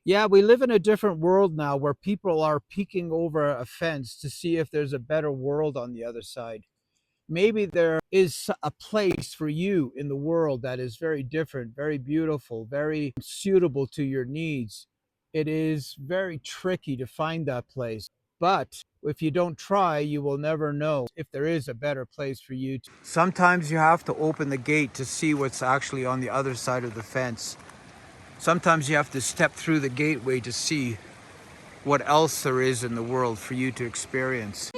Yeah, we live in a different world now where people are peeking over a fence to see if there's a better world on the other side. Maybe there is a place for you in the world that is very different, very beautiful, very suitable to your needs. It is very tricky to find that place. But if you don't try, you will never know if there is a better place for you. Sometimes you have to open the gate to see what's actually on the other side of the fence. Sometimes you have to step through the gateway to see what else there is in the world for you to experience.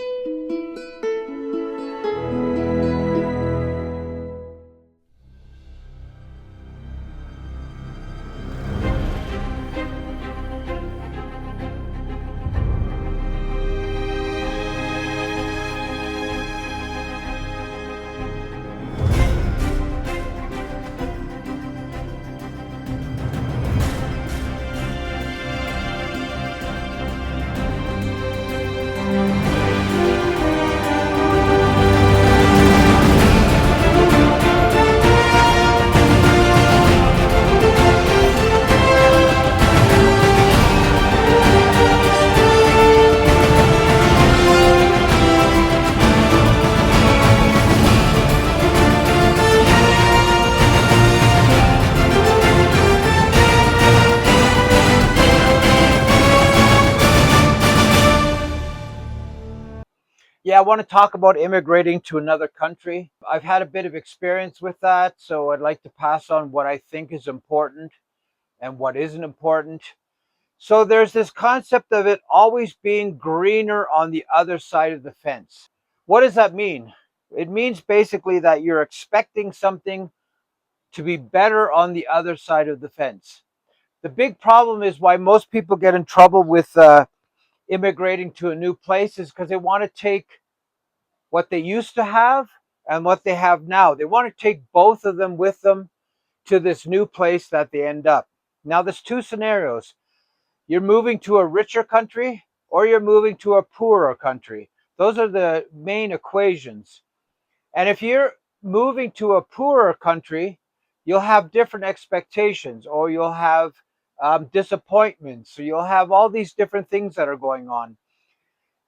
Yeah, I want to talk about immigrating to another country. I've had a bit of experience with that, so I'd like to pass on what I think is important and what isn't important. So there's this concept of it always being greener on the other side of the fence. What does that mean? It means basically that you're expecting something to be better on the other side of the fence. The big problem is why most people get in trouble with immigrating to a new place is because they want to take what they used to have and what they have now. They want to take both of them with them to this new place that they end up. Now, there's two scenarios. You're moving to a richer country or you're moving to a poorer country. Those are the main equations. And if you're moving to a poorer country, you'll have different expectations or you'll have disappointments. So you'll have all these different things that are going on.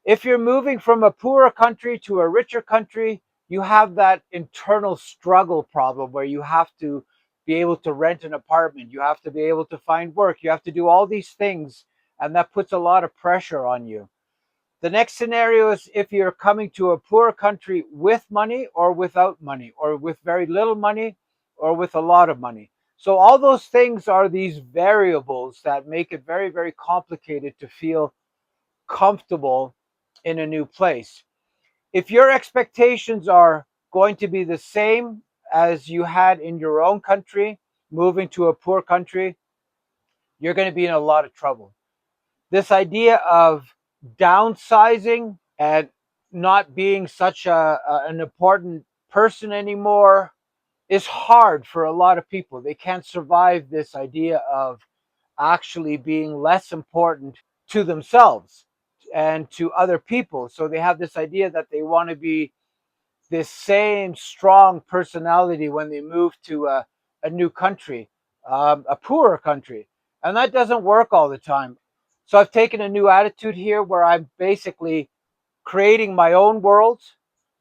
If you're moving from a poorer country to a richer country, you have that internal struggle problem where you have to be able to rent an apartment, you have to be able to find work, you have to do all these things, and that puts a lot of pressure on you. The next scenario is if you're coming to a poor country with money or without money, or with very little money or with a lot of money. So, all those things are these variables that make it very, very complicated to feel comfortable in a new place. If your expectations are going to be the same as you had in your own country, moving to a poor country, you're going to be in a lot of trouble. This idea of downsizing and not being such an important person anymore is hard for a lot of people. They can't survive this idea of actually being less important to themselves and to other people. So they have this idea that they want to be this same strong personality when they move to a new country, a poorer country. And that doesn't work all the time. So I've taken a new attitude here where I'm basically creating my own world.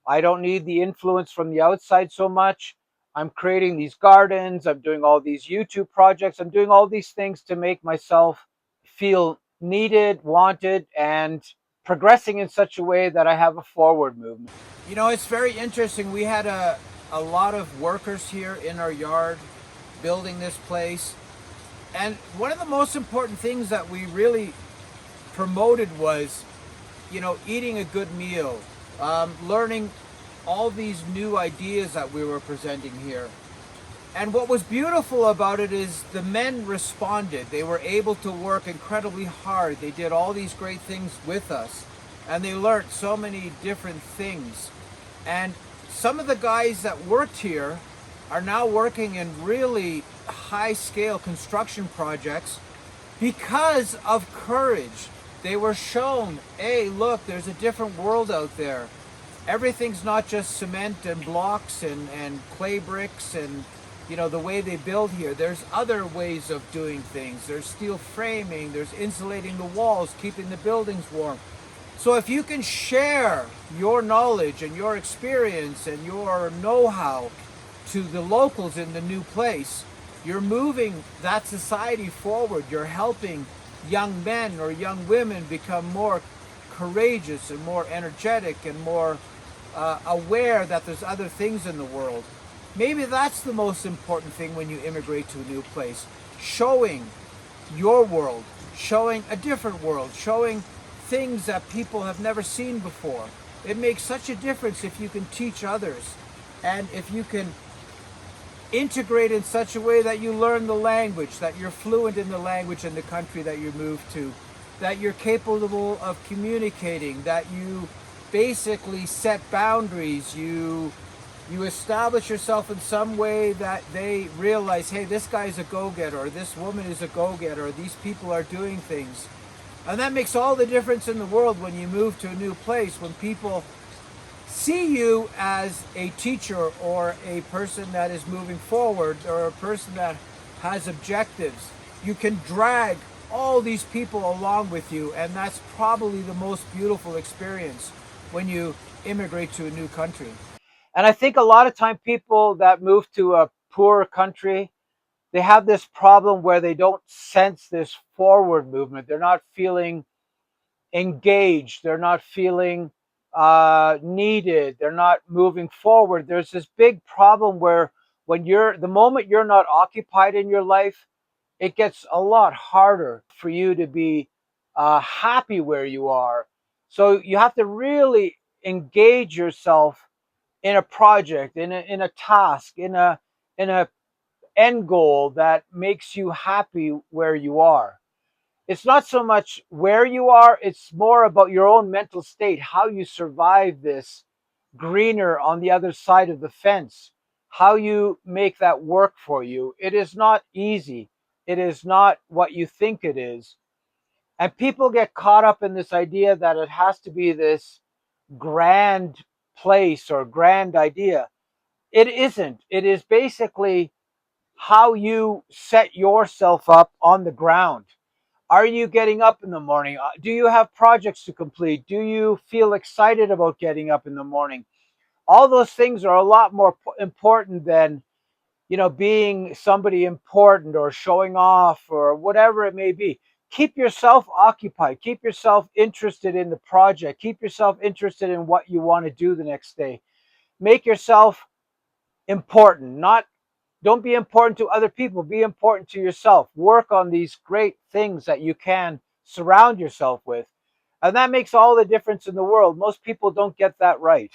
I don't need the influence from the outside so much. I'm creating these gardens. I'm doing all these YouTube projects. I'm doing all these things to make myself feel needed, wanted, and progressing in such a way that I have a forward movement. You know, it's very interesting. We had a lot of workers here in our yard building this place. And one of the most important things that we really promoted was, eating a good meal, learning all these new ideas that we were presenting here. And what was beautiful about it is the men responded. They were able to work incredibly hard. They did all these great things with us. And they learned so many different things. And some of the guys that worked here are now working in really high scale construction projects because of courage. They were shown, hey, look, there's a different world out there. Everything's not just cement and blocks and clay bricks and the way they build here. There's other ways of doing things. There's steel framing, there's insulating the walls, keeping the buildings warm. So if you can share your knowledge and your experience and your know-how to the locals in the new place, you're moving that society forward. You're helping young men or young women become more courageous and more energetic and more aware that there's other things in the world. Maybe that's the most important thing when you immigrate to a new place. Showing your world, showing a different world, showing things that people have never seen before. It makes such a difference if you can teach others and if you can integrate in such a way that you learn the language, that you're fluent in the language in the country that you move to, that you're capable of communicating, that you basically set boundaries, you establish yourself in some way that they realize, hey, this guy's a go-getter, or this woman is a go-getter, or these people are doing things. And that makes all the difference in the world when you move to a new place, when people see you as a teacher or a person that is moving forward or a person that has objectives. You can drag all these people along with you, and that's probably the most beautiful experience when you immigrate to a new country. And I think a lot of time people that move to a poor country, they have this problem where they don't sense this forward movement. They're not feeling engaged. They're not feeling needed. They're not moving forward. There's this big problem where the moment you're not occupied in your life, it gets a lot harder for you to be happy where you are. So you have to really engage yourself in a project, in a task, in a end goal that makes you happy where you are. It's not so much where you are, it's more about your own mental state, how you survive this greener on the other side of the fence, how you make that work for you. It is not easy. It is not what you think it is. And people get caught up in this idea that it has to be this grand place or grand idea. It isn't. It is basically how you set yourself up on the ground. Are you getting up in the morning? Do you have projects to complete? Do you feel excited about getting up in the morning? All those things are a lot more important than, being somebody important or showing off or whatever it may be. Keep yourself occupied. Keep yourself interested in the project. Keep yourself interested in what you want to do the next day. Make yourself important. Not Don't be important to other people. Be important to yourself. Work on these great things that you can surround yourself with. And that makes all the difference in the world. Most people don't get that right.